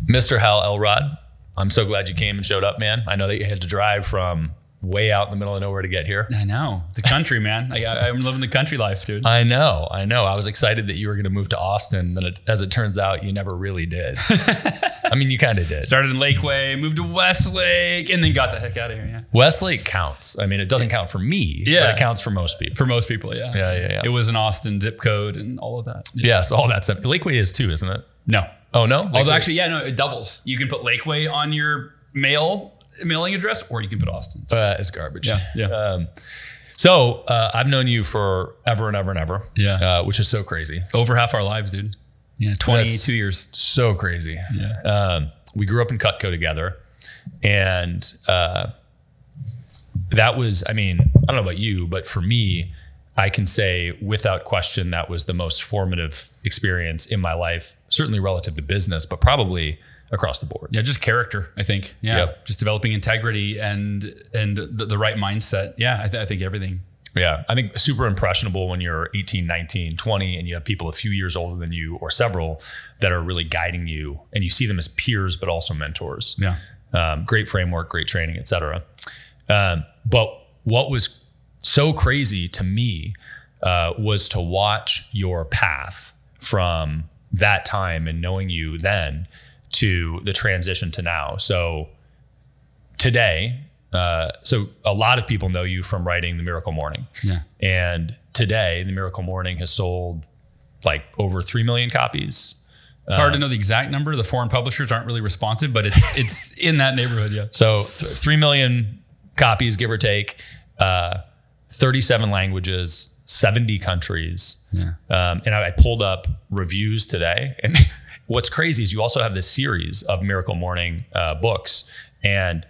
Mr. Hal Elrod, I'm so glad you came and showed up, man. I know that you had to drive from way out in the middle of nowhere to get here. I know. The country, man. I'm living the country life, dude. I know. I was excited that you were going to move to Austin. Then as it turns out, you never really did. I mean, you kind of did. Started in Lakeway, moved to Westlake, and then got the heck out of here, yeah. Westlake counts. I mean, it doesn't count for me, but it counts for most people. For most people, yeah. Yeah. It was an Austin zip code and all of that. Yes, all that stuff. Lakeway is too, isn't it? No. Oh, no? Although actually, yeah, no, it doubles. You can put Lakeway on your mailing address, or you can put Austin. It's garbage. Yeah. So I've known you for ever and ever and ever. Yeah. Which is so crazy. Over half our lives, dude. Yeah, 22 years. So crazy. Yeah. We grew up in Cutco together, and that was, I mean, I don't know about you, but for me, I can say without question that was the most formative experience in my life, certainly relative to business, but probably across the board. Yeah, just character, I think. Yeah, Yep. Just developing integrity and the right mindset. Yeah, I think everything. Yeah, I think super impressionable when you're 18, 19, 20, and you have people a few years older than you or several that are really guiding you, and you see them as peers, but also mentors. Yeah. Great framework, great training, et cetera. But what was so crazy to me was to watch your path from that time and knowing you then to the transition to now. So today, so a lot of people know you from writing The Miracle Morning. Yeah. And today, The Miracle Morning has sold like over 3 million copies. It's hard to know the exact number. The foreign publishers aren't really responsive, but it's in that neighborhood, yeah. So 3 million copies, give or take, 37 languages, 70 countries. Yeah. And I pulled up reviews today. And what's crazy is you also have this series of Miracle Morning books. And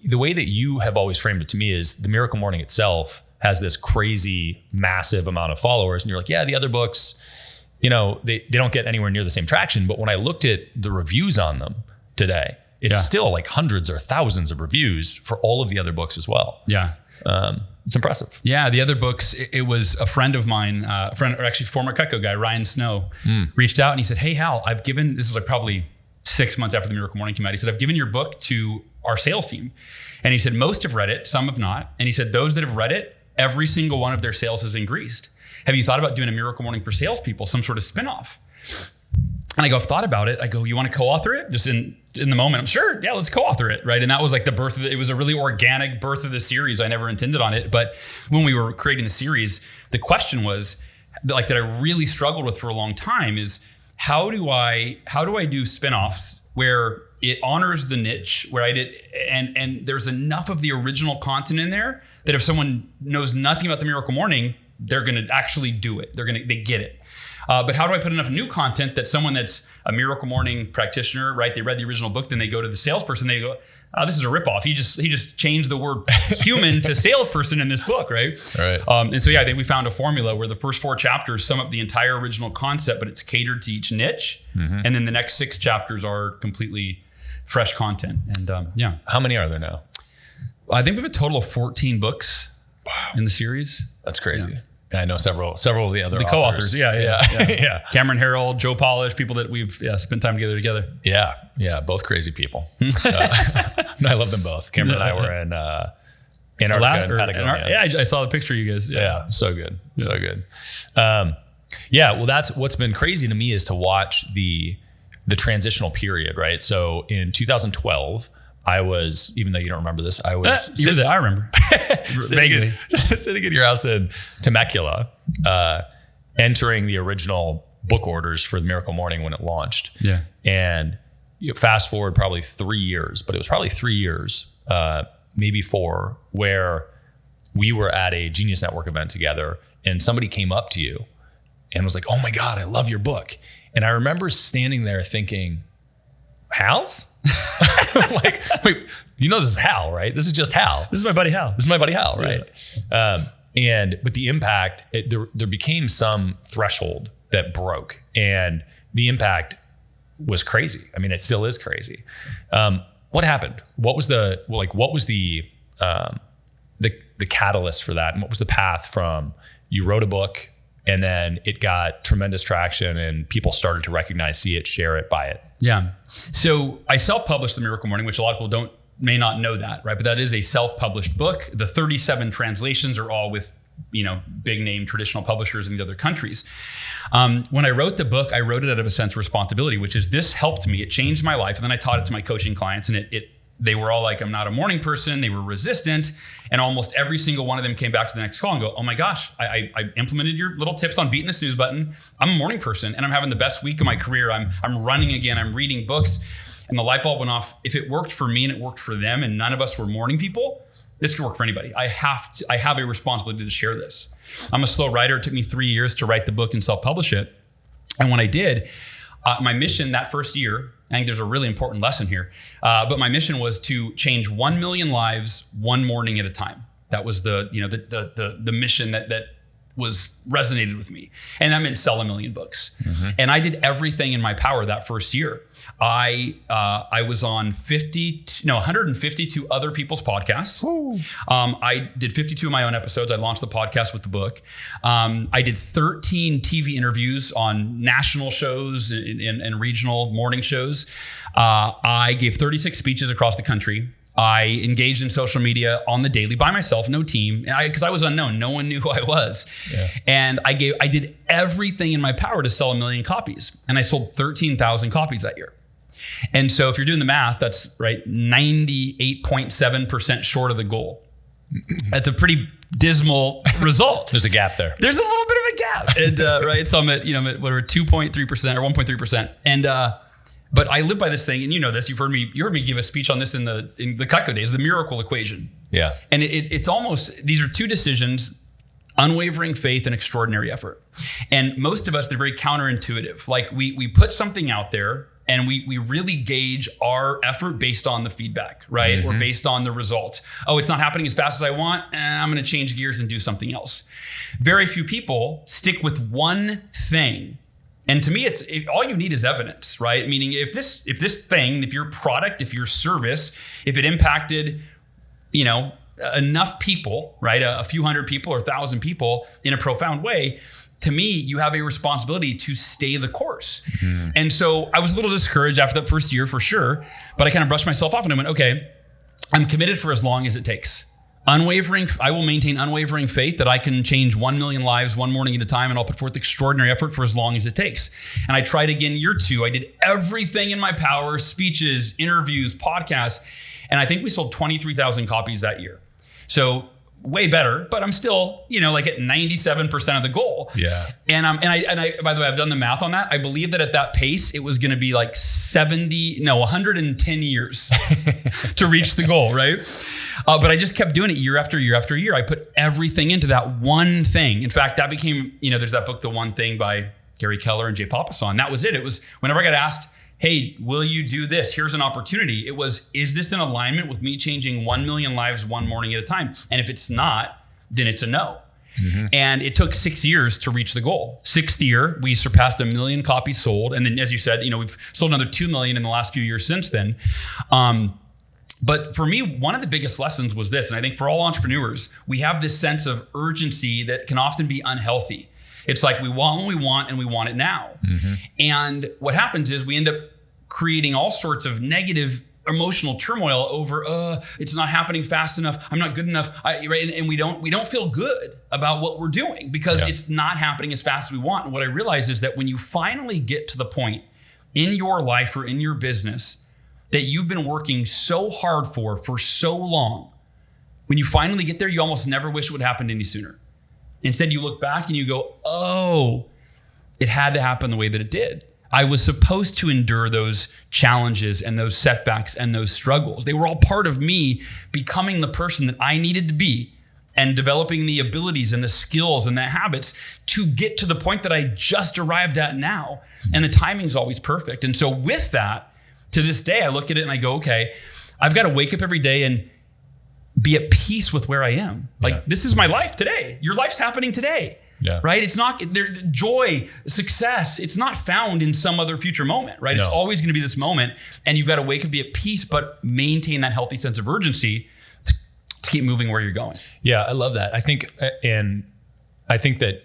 the way that you have always framed it to me is The Miracle Morning itself has this crazy, massive amount of followers. And you're like, yeah, the other books, you know, they don't get anywhere near the same traction. But when I looked at the reviews on them today, it's still like hundreds or thousands of reviews for all of the other books as well. Yeah. It's impressive. Yeah, the other books, it was a friend of mine, or actually former Cutco guy, Ryan Snow, reached out and he said, hey, Hal, this is like probably 6 months after The Miracle Morning came out. He said, I've given your book to our sales team. And he said, most have read it, some have not. And he said, those that have read it, every single one of their sales has increased. Have you thought about doing a Miracle Morning for salespeople, some sort of spinoff? And I go, I've thought about it. I go, you want to co-author it? Just in the moment, I'm sure, yeah, let's co-author it, right? And that was like the birth of it was a really organic birth of the series. I never intended on it. But when we were creating the series, the question was, like, that I really struggled with for a long time is, how do I do spinoffs where it honors the niche, where I did, and there's enough of the original content in there that if someone knows nothing about The Miracle Morning, they're going to actually do it. They get it. But how do I put enough new content that someone that's a Miracle Morning practitioner, right? They read the original book, then they go to the salesperson, they go, oh, this is a ripoff. He just changed the word human to salesperson in this book, right? Right. And so, yeah, I think we found a formula where the first 4 chapters sum up the entire original concept, but it's catered to each niche. Mm-hmm. And then the next 6 chapters are completely fresh content. And yeah. How many are there now? I think we have a total of 14 books in the series. That's crazy. Yeah. I know several of the other co-authors. Yeah. Yeah. Cameron Harold, Joe Polish, people that we've spent time together. Yeah. Both crazy people. I love them both. Cameron and I were in Antarctica and Patagonia. I saw the picture of you guys. Yeah. So good. Yeah. So good. Well, that's what's been crazy to me is to watch the transitional period, right? So in 2012, I was, even though you don't remember this, I was... I remember. Vaguely. Sitting in your house in Temecula, entering the original book orders for The Miracle Morning when it launched. Yeah. And you fast forward probably 3 years, but it was probably 3 years, maybe 4, where we were at a Genius Network event together and somebody came up to you and was like, oh my God, I love your book. And I remember standing there thinking, Hal's? Like, wait, you know, this is Hal, right? This is just Hal. This is my buddy Hal. Right? Yeah. But the impact, there became some threshold that broke, and the impact was crazy. I mean, it still is crazy. What happened? What was the catalyst for that, and what was the path from you wrote a book And then it got tremendous traction and people started to recognize, see it, share it, buy it. Yeah. So I self-published The Miracle Morning, which a lot of people may not know that, right? But that is a self-published book. The 37 translations are all with, big name traditional publishers in the other countries. When I wrote the book, I wrote it out of a sense of responsibility, which is this helped me. It changed my life. And then I taught it to my coaching clients, and they were all like, I'm not a morning person. They were resistant. And almost every single one of them came back to the next call and go, oh my gosh, I implemented your little tips on beating the snooze button. I'm a morning person and I'm having the best week of my career. I'm running again. I'm reading books. And the light bulb went off. If it worked for me and it worked for them and none of us were morning people, this could work for anybody. I have a responsibility to share this. I'm a slow writer. It took me 3 years to write the book and self-publish it. And when I did, my mission that first year, I think there's a really important lesson here, but my mission was to change 1 million lives one morning at a time. That was the mission that was resonated with me. And that meant sell 1 million books. Mm-hmm. And I did everything in my power that first year. I was on 152 other people's podcasts. I did 52 of my own episodes. I launched the podcast with the book. I did 13 TV interviews on national shows and regional morning shows. I gave 36 speeches across the country. I engaged in social media on the daily by myself, no team, because I was unknown. No one knew who I was. Yeah. And I did everything in my power to sell 1 million copies. And I sold 13,000 copies that year. And so if you're doing the math, that's right, 98.7% short of the goal. That's a pretty dismal result. There's a gap there. There's a little bit of a gap. And right, so I'm at, whatever, 2.3% or 1.3%. And but I live by this thing, and you know this. You heard me give a speech on this in the Cutco days, the miracle equation. Yeah. And it's almost, these are two decisions: unwavering faith and extraordinary effort. And most of us, they're very counterintuitive. Like we put something out there and we really gauge our effort based on the feedback, right? Mm-hmm. Or based on the results. Oh, it's not happening as fast as I want. I'm going to change gears and do something else. Very few people stick with one thing. And to me, all you need is evidence, right? Meaning if this thing, if your product, if your service, if it impacted, enough people, right? A few hundred people or 1,000 people in a profound way, to me, you have a responsibility to stay the course. Mm-hmm. And so I was a little discouraged after that first year for sure, but I kind of brushed myself off and I went, okay, I'm committed for as long as it takes. I will maintain unwavering faith that I can change 1 million lives one morning at a time, and I'll put forth extraordinary effort for as long as it takes. And I tried again year 2. I did everything in my power: speeches, interviews, podcasts. And I think we sold 23,000 copies that year. So way better, but I'm still, like at 97% of the goal. Yeah. And I, by the way, I've done the math on that. I believe that at that pace, it was going to be like 110 years to reach the goal, right? But I just kept doing it year after year after year. I put everything into that one thing. In fact, that became, there's that book, The One Thing by Gary Keller and Jay Papasan. That was it. It was whenever I got asked, hey, will you do this? Here's an opportunity. It was, is this in alignment with me changing 1 million lives one morning at a time? And if it's not, then it's a no. Mm-hmm. And it took 6 years to reach the goal. 6th year, we surpassed 1 million copies sold. And then, as you said, we've sold another 2 million in the last few years since then. But for me, one of the biggest lessons was this, and I think for all entrepreneurs, we have this sense of urgency that can often be unhealthy. It's like we want what we want and we want it now. Mm-hmm. And what happens is we end up creating all sorts of negative emotional turmoil over, it's not happening fast enough. I'm not good enough. Right? And we don't feel good about what we're doing because it's not happening as fast as we want. And what I realize is that when you finally get to the point in your life or in your business that you've been working so hard for so long, when you finally get there, you almost never wish it would happen any sooner. Instead, you look back and you go, oh, it had to happen the way that it did. I was supposed to endure those challenges and those setbacks and those struggles. They were all part of me becoming the person that I needed to be and developing the abilities and the skills and the habits to get to the point that I just arrived at now. And the timing's always perfect. And so with that, to this day, I look at it and I go, okay, I've got to wake up every day and be at peace with where I am. Like, this is my life today. Your life's happening today. Yeah. Right? It's not joy, success. It's not found in some other future moment, right? No. It's always going to be this moment, and you've got to wake up, be at peace, but maintain that healthy sense of urgency to keep moving where you're going. Yeah, I love that. I think that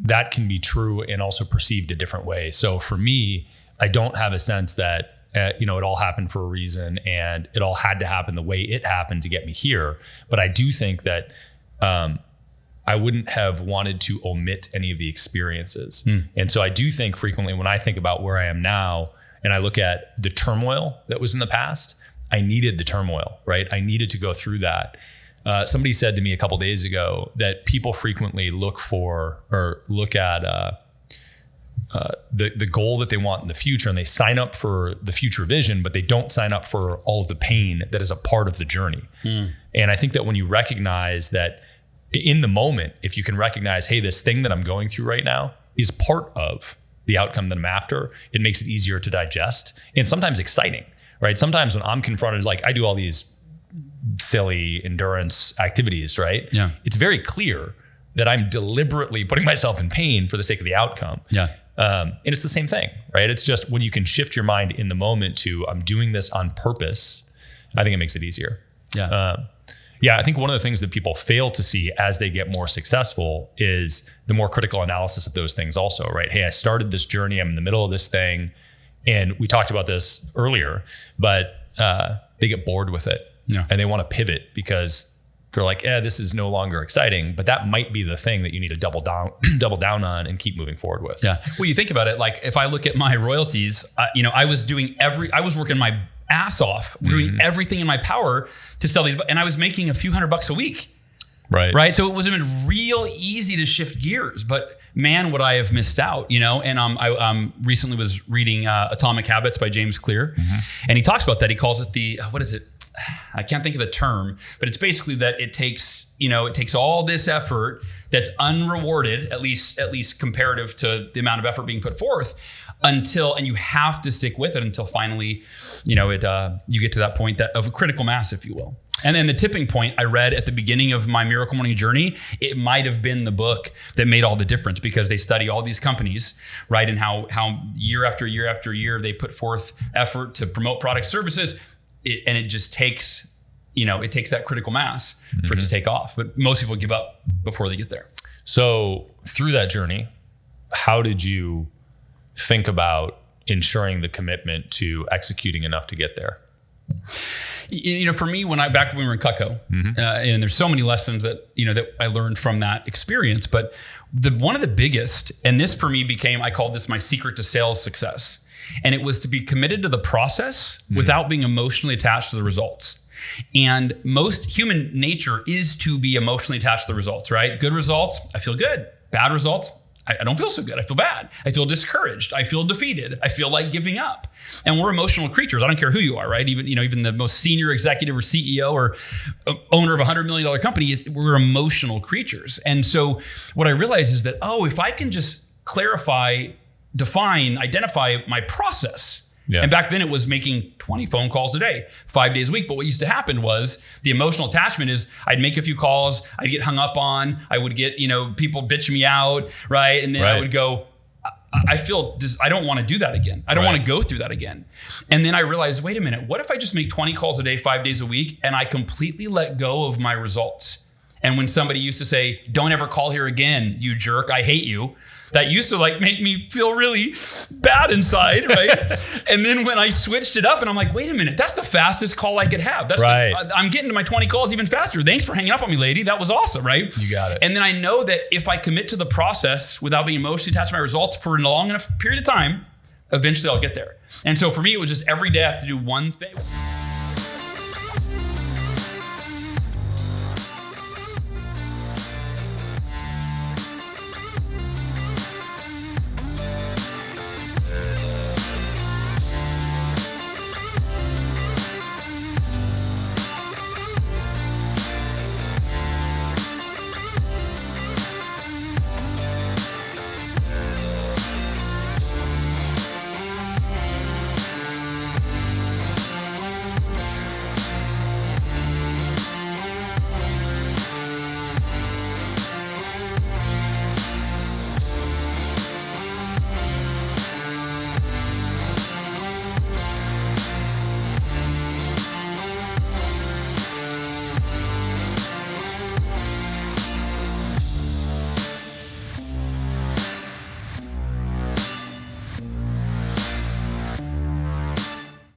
that can be true and also perceived a different way. So for me, I don't have a sense that, it all happened for a reason and it all had to happen the way it happened to get me here. But I do think that I wouldn't have wanted to omit any of the experiences. And so I do think frequently when I think about where I am now and I look at the turmoil that was in the past, I needed the turmoil, right? I needed to go through that. Somebody said to me a couple of days ago that people frequently look at the goal that they want in the future, and they sign up for the future vision, but they don't sign up for all of the pain that is a part of the journey. And I think that when you recognize that in the moment, if you can recognize, hey, this thing that I'm going through right now is part of the outcome that I'm after, it makes it easier to digest and sometimes exciting, right? Sometimes when I'm confronted, like I do all these silly endurance activities, right? Yeah. It's very clear that I'm deliberately putting myself in pain for the sake of the outcome. Yeah. And it's the same thing, right? It's just when you can shift your mind in the moment to I'm doing this on purpose, I think it makes it easier. Yeah. I think one of the things that people fail to see as they get more successful is the more critical analysis of those things also, right? Hey, I started this journey, I'm in the middle of this thing. And we talked about this earlier, but they get bored with it. Yeah. And they want to pivot because they're like, this is no longer exciting, but that might be the thing that you need to double down on and keep moving forward with. Yeah. Well, you think about it, like if I look at my royalties, I was working my ass off, doing everything in my power to sell these, and I was making a few $100 a week. Right. So it would have been real easy to shift gears, but man, would I have missed out, And I recently was reading Atomic Habits by James Clear, and he talks about that. He calls it what is it? I can't think of the term, but it's basically that it takes all this effort that's unrewarded, at least comparative to the amount of effort being put forth, and you have to stick with it until finally, you get to that point of critical mass, if you will. And then the tipping point I read at the beginning of my Miracle Morning journey, it might have been the book that made all the difference, because they study all these companies, right? And how year after year after year, they put forth effort to promote product services. And it just takes, it takes that critical mass for it to take off. But most people give up before they get there. So through that journey, how did you think about ensuring the commitment to executing enough to get there? For me, back when we were in Cutco, and there's so many lessons that I learned from that experience, but one of the biggest, and this for me I called this my secret to sales success. And it was to be committed to the process without being emotionally attached to the results. And most human nature is to be emotionally attached to the results, right? Good results, I feel good. Bad results, I don't feel so good. I feel bad. I feel discouraged. I feel defeated. I feel like giving up. And we're emotional creatures. I don't care who you are, right? Even the most senior executive or CEO or owner of a $100 million company, we're emotional creatures. And so what I realized is that, if I can just identify my process. Yeah. And back then it was making 20 phone calls a day, 5 days a week. But what used to happen was the emotional attachment is I'd make a few calls, I'd get hung up on, I would get, people bitch me out, right? And then I would go, I don't want to do that again. I don't want to go through that again. And then I realized, wait a minute, what if I just make 20 calls a day, 5 days a week, and I completely let go of my results? And when somebody used to say, don't ever call here again, you jerk, I hate you. That used to make me feel really bad inside, right? And then when I switched it up and I'm like, wait a minute, that's the fastest call I could have. I'm getting to my 20 calls even faster. Thanks for hanging up on me, lady. That was awesome, right? You got it. And then I know that if I commit to the process without being emotionally attached to my results for a long enough period of time, eventually I'll get there. And so for me, it was just every day I have to do one thing.